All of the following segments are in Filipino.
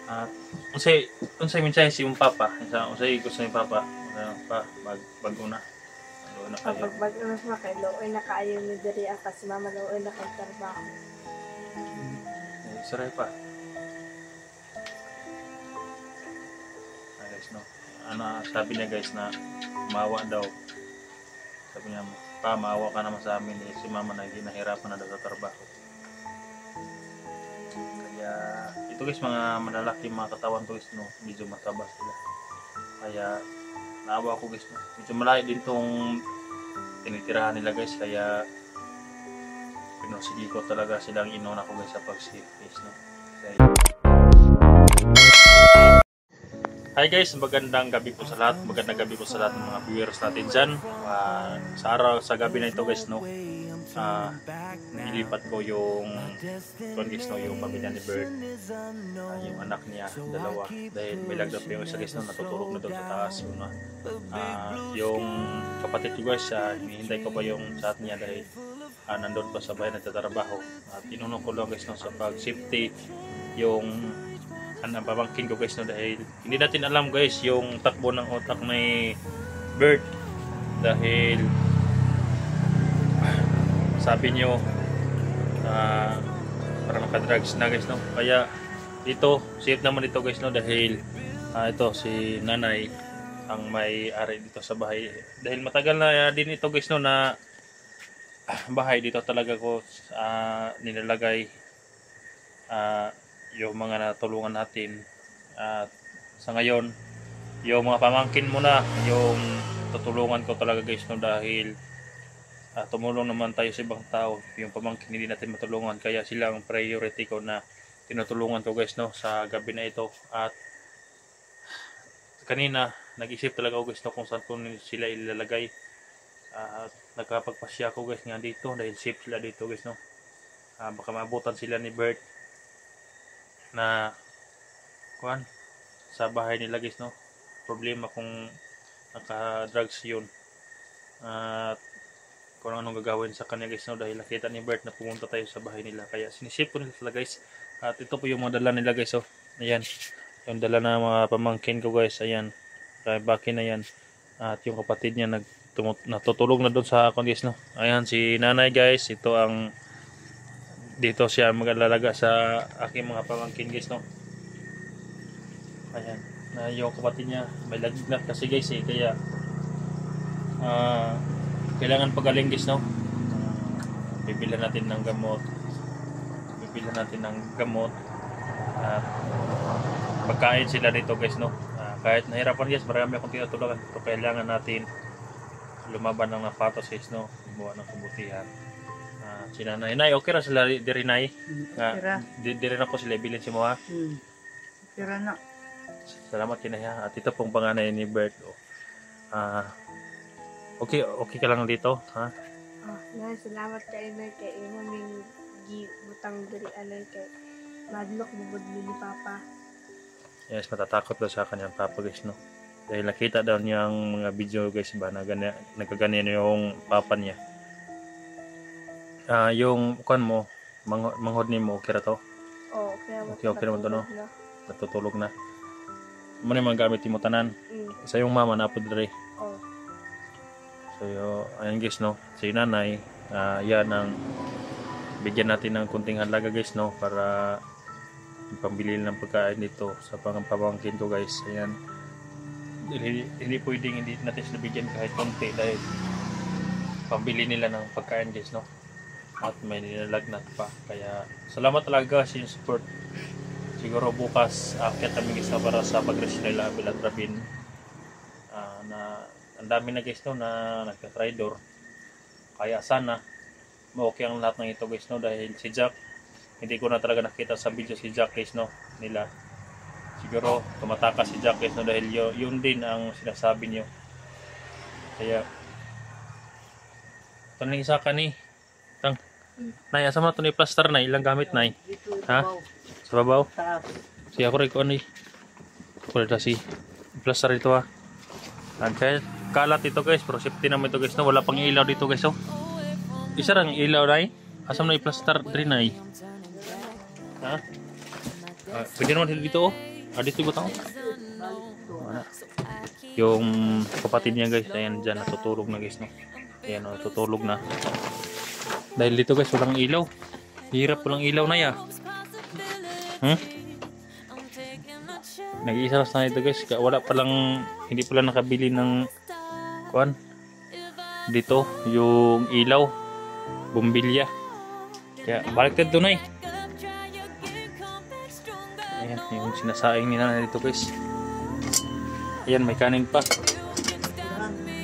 At unsay mensahe si imong papa? Unsay gusto ni papa? Pa bago na. Ano kayo? Kapag bago na kay Looy na kaayo ni diri ako si Mama Looy na kay trabaho. Saray pa. Guys, no. Sabi niya guys na maawa daw. Sabi niya, pa, maawa ka naman sa amin. Si mama nahihirapan na daw sa trabaho. Kaya, ito guys, mga malalaki mga katawan ko guys, no. Medyo mataba sila. Kaya, naawa ko guys, no. Medyo malayo din tong tinitirahan nila guys. Kaya, pinursigi ko talaga silang inuna ko guys sa pag-save guys, no. Kaya, hi guys, magandang gabi po sa lahat. Magandang gabi po sa lahat ng mga viewers natin dyan. Sa gabi na ito guys, no, nilipat ko yung guys, no, yung pamilya ni Bert, yung anak niya, dalawa. Dahil may lagdat yung isa guys, no, natutulog na doon sa taas. Yung kapatid ko guys, hinihintay ko pa yung chat niya dahil nandun pa sa bahay nagtatrabaho. Tinunong ko lang guys, no, sa pag-safety yung ang pamangkin ko guys, no, dahil hindi natin alam guys yung takbo ng utak ni Bert dahil sabi nyo parang nakadrugs na guys, no. Kaya ito safe naman ito guys, no, dahil ito si nanay ang may-ari dito sa bahay dahil matagal na din ito guys, no, na bahay dito talaga ko nilalagay yung mga natulungan natin. At sa ngayon yung mga pamangkin mo na yung tutulungan ko talaga guys, no, dahil tumulong naman tayo sa ibang tao. Yung pamangkin hindi natin matulungan, kaya silang priority ko na tinutulungan ko guys, no, sa gabi na ito. At kanina nag-isip talaga ako guys, no, kung saan ko sila ilalagay. At nagkapagpasya ako guys nga dito dahil safe sila dito guys, no. Baka maabutan sila ni Bert na sa bahay nila guys, no. Problema kung naka-drugs yun at kung anong gagawin sa kanya guys, no, dahil nakita ni Bert na pumunta tayo sa bahay nila. Kaya sinisip ko nila guys. At ito po yung mga dala nila guys, oh. Ayan, yung dala na mga pamangkin ko guys, ayan, kaya bakin na yan. At yung kapatid niya natutulog na doon sa akon guys, no. Ayan si nanay guys, ito ang dito siya mag-alalaga sa aking mga pamangkin guys, no. Ayan, na yung kapatid niya may lagnat kasi guys, kaya kailangan pagaling guys, no. Bibilhan natin ng gamot at pagkain sila dito guys, no. Kahit nahirapan guys, marami akong tinutulungan. Ito kailangan natin lumaban ng napatos guys, no, buwan ng kabutihan. Si nanay, okay ra sila diri nay? Diri na ko sila bilin si mo ha? Tira na. Salamat kinaya. At ito pong panganay ni Bert. Okay ka lang dito, ha? Salamat kay Inay kay imo ning gibutang diri anay kay madlok bubod ni Papa. Yes, matatakot daw sa kanyang papa guys, no. Dahil nakita daw niyang mga video guys ba na nagkaganyan yung papa niya. Yung mo, manghod ni mo, okay ra to? Okay naman to, no? Natutulog na. Muna yung mga gamit mo tanan. Sa yung mama na po dere. So, ayan guys, no? Sa yung nanay, yan ang bigyan natin ng kunting halaga guys, no? Para pambili ng pagkain dito sa pamangkin ko guys. Ayan. Hindi pwedeng hindi natin sila bigyan kahit konti dahil pambili nila ng pagkain guys, no? At may nilalagnat pa. Kaya salamat talaga sa yung support. Siguro bukas akit kami guys para sa pag-rescue nila Bilat Rabin. Na ang dami na guys, no, na nagka-tridor. Kaya sana okay ang lahat ng ito guys, no, dahil si Jack hindi ko na talaga nakita sa video si Jack guys, no, nila. Siguro tumatakas si Jack guys, no, dahil yun din ang sinasabi niyo. Kaya ito na isa ka ni tang nay, asa mo ito ni plaster na ilang gamit nay? Ha? Sa babaw? Siya ko rin ko ano kulita si plaster ito ha. Kaya kalat ito guys, pero safety naman ito guys, no. Wala pang ilaw dito guys, oh. Isa lang ilaw nay. Asa mo na i-plaster rin nay? Ha? Pwede naman dito, oh. Dito ba tao? Yung kapatid niya guys, ayan dyan, natutulog na guys, no? Ayan, natutulog na. Dahil dito guys, walang ilaw. Hirap, walang ilaw na ya. Nag-iisa na ito guys, wala palang, hindi pala nakabili ng kuan. Dito, yung ilaw, bumbilya. Kaya, baliktad doon ay. Ayan, yung sinasaing nila dito guys. Ayan, may kanin pa.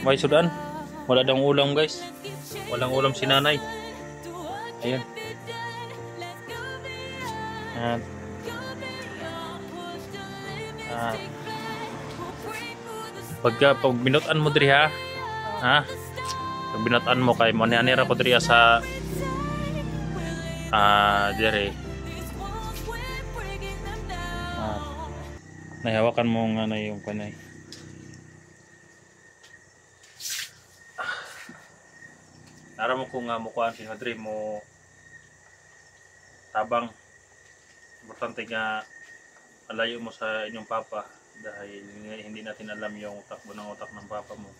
May sudan. Wala daw ulam guys. Walang ulam si nanay. Ayan. Pag binutan mo diri ha. Pag binutan mo kay manianira ko diri sa diri. Nahawakan mo nga na yung panay. Nara mo kung mukuhaan si Madre mo tabang. Importante nga malayo mo sa inyong papa dahil hindi natin alam yung takbo ng utak ng papa mo.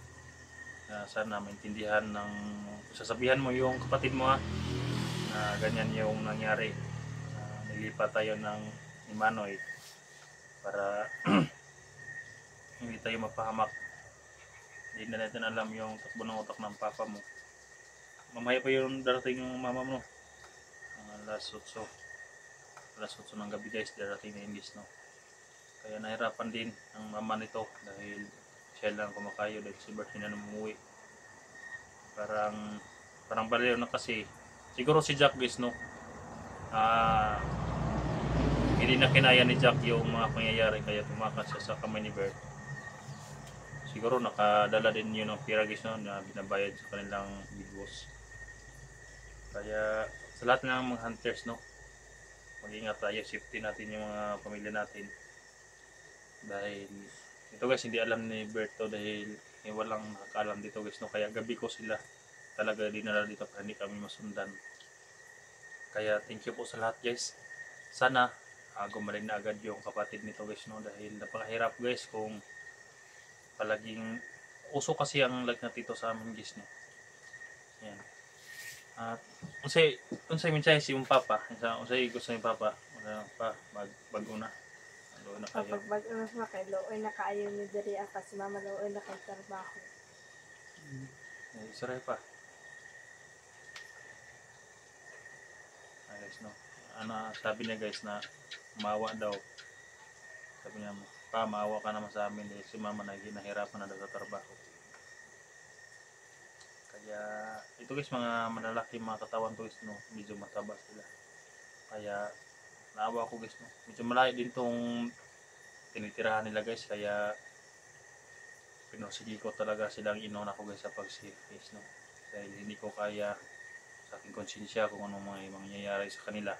Sana maintindihan ng sasabihan mo yung kapatid mo na ganyan yung nangyari. Nilipat tayo ng ni Manoy para hindi tayo mapahamak. Hindi na natin alam yung takbo ng utak ng papa mo. Mamaya pa yung darating yung mama mo. Alas 8 ng gabi guys, darating na English, no? Kaya nahirapan din ang mama nito dahil siya lang kumakayo dahil si Bert na umuwi. Parang baliw na kasi. Siguro si Jack guys, no? Hindi na kinaya ni Jack yung mga pangyayari kaya tumakas siya sa kamay ni Bert. Siguro nakadala din yun ng pira guys, no, na binabayad sa kanilang big boss. Kaya sa lahat ng mga hunters, no, mag-ingat tayo, safety natin yung mga pamilya natin. Dahil ito guys, hindi alam ni Bert to dahil walang nakakaalam dito guys, no. Kaya gabi ko sila talaga dinala dito para hindi kami masundan. Kaya thank you po sa lahat guys. Sana gumaling na agad yung kapatid nito guys, no, dahil napakahirap guys kung palaging uso kasi ang lag na tito sa amin guys, no. Yan. At unsay mensahe si yung papa, unsay gusto ni papa pa bago na kayo. Pag bago na sa kay looy na kaayo ni diri akas si mama looy na kay trabaho. Saray pa. Guys, no. Sabi niya guys na maawa daw. Sabi niya, pa maawa ka naman sa amin si mama nahihirapan na daw sa trabaho. Kaya ito guys, mga malalaki mga katawan to guys, no, medyo mataba sila. Kaya naawa ko guys, no. Medyo malayo din tong tinitirahan nila guys, kaya pinursige ko talaga silang inuna ko guys sa pag-save guys, no. Dahil hindi ko kaya sa aking konsensya kung anong mga mangyayari sa kanila.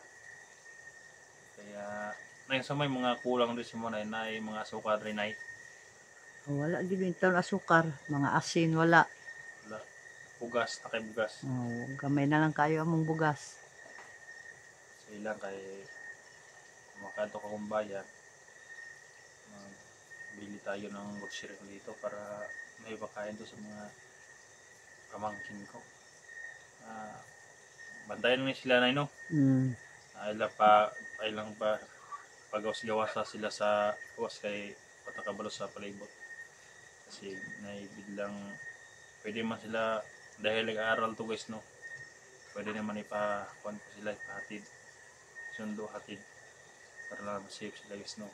Kaya na sa may mga kulang din si Monay na mga asukar rin ay. Wala din yung asukar, mga asin, wala. Bugas, takay bugas. Gamay na lang kayo among bugas. So ilang kay makato ka kung bayan. Bili tayo ng grocery dito para may pakain to sa mga pamangkin ko. Bantayan lang sila na no. Ilang pa pagawas-gawasa sila sa gawas kay patakabalo sa palibot. Kasi biglang pwede man sila dahil nag-aaral to guys, no. Pwede naman ipakuan ko sila, ipahatid. Sundo hatid para lang safe sila guys, no.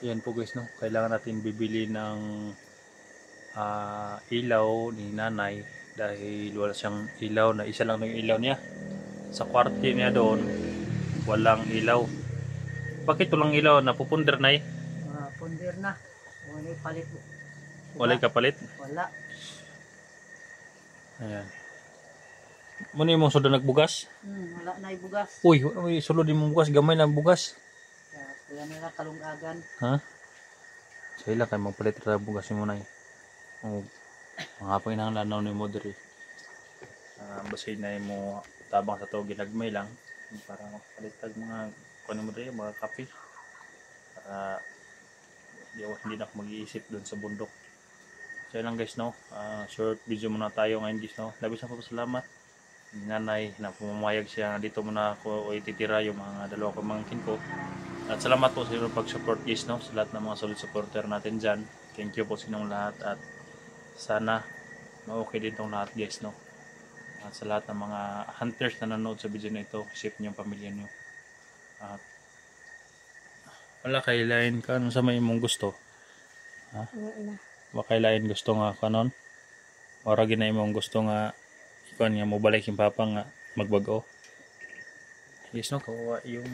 Yan po guys, no. Kailangan natin bibili ng ilaw ni nanay dahil wala siyang ilaw, na isa lang yung ilaw niya sa kwarto niya doon, walang ilaw. Bakit walang ilaw? Napupunder na Punder na. Wala palit. Wala kapalit? Wala. Ayan. Muna yung mga sudan nagbugas? Wala na ibugas. Uy, sulod yung bugas, gamay na bugas. Wala nila kalungagan. Ha? So ilang kayo magpalit na bugas yung muna mga pa inang lanaw ni Modri. Basay na mo tabang sa to ginagmay lang para makapalitag mga kunin mo rin mga kape para hindi na ako mag-iisip doon sa bundok. So yun lang guys, no, short video muna tayo ngayon guys, no. Labis na po salamat ni nanay na pumamayag siya dito muna ako o ititira yung mga dalawa pamangkin ko. At salamat po sa inyong pag-support guys, no, sa lahat ng mga solid supporter natin dyan. Thank you po sa inyong lahat at sana ma-okay din tong lahat guys, no. At sa lahat ng mga hunters na nanonood sa video na ito, shape niyo yung pamilya niyo. At wala kailain ka ano sa may imong gusto. Ha? Wala kailain gusto nga kanon. Ora ginay imong gusto nga ikaw nga mo balik yung papa nga magbago. Yes no, kawawa yung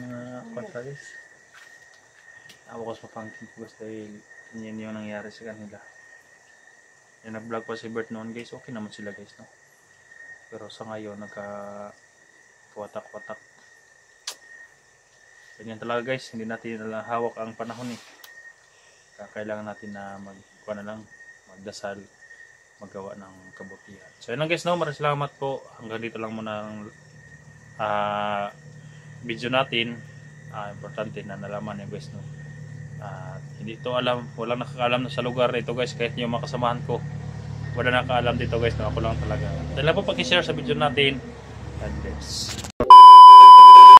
contraries. Ako ko sa pangkin ko gusto dahil yun yung nangyari sa kanila. Yung nag-vlog pa si Bert noon guys, okay naman sila guys, no. Pero sa ngayon nagka-watak-watak. Ganyan talaga guys, hindi natin hawak ang panahon eh. Kailangan natin na magdasal, maggawa ng kabutihan. So yun lang guys, no, maraming salamat po. Hanggang dito lang muna ang video natin. Importante na nalaman niyo guys, no. Hindi ito alam, walang nakakaalam na sa lugar na ito guys, kahit yung mga kasamahan ko. Wala nakakaalam dito guys, no, ako lang talaga. Dahil po pag-share sa video natin. God bless.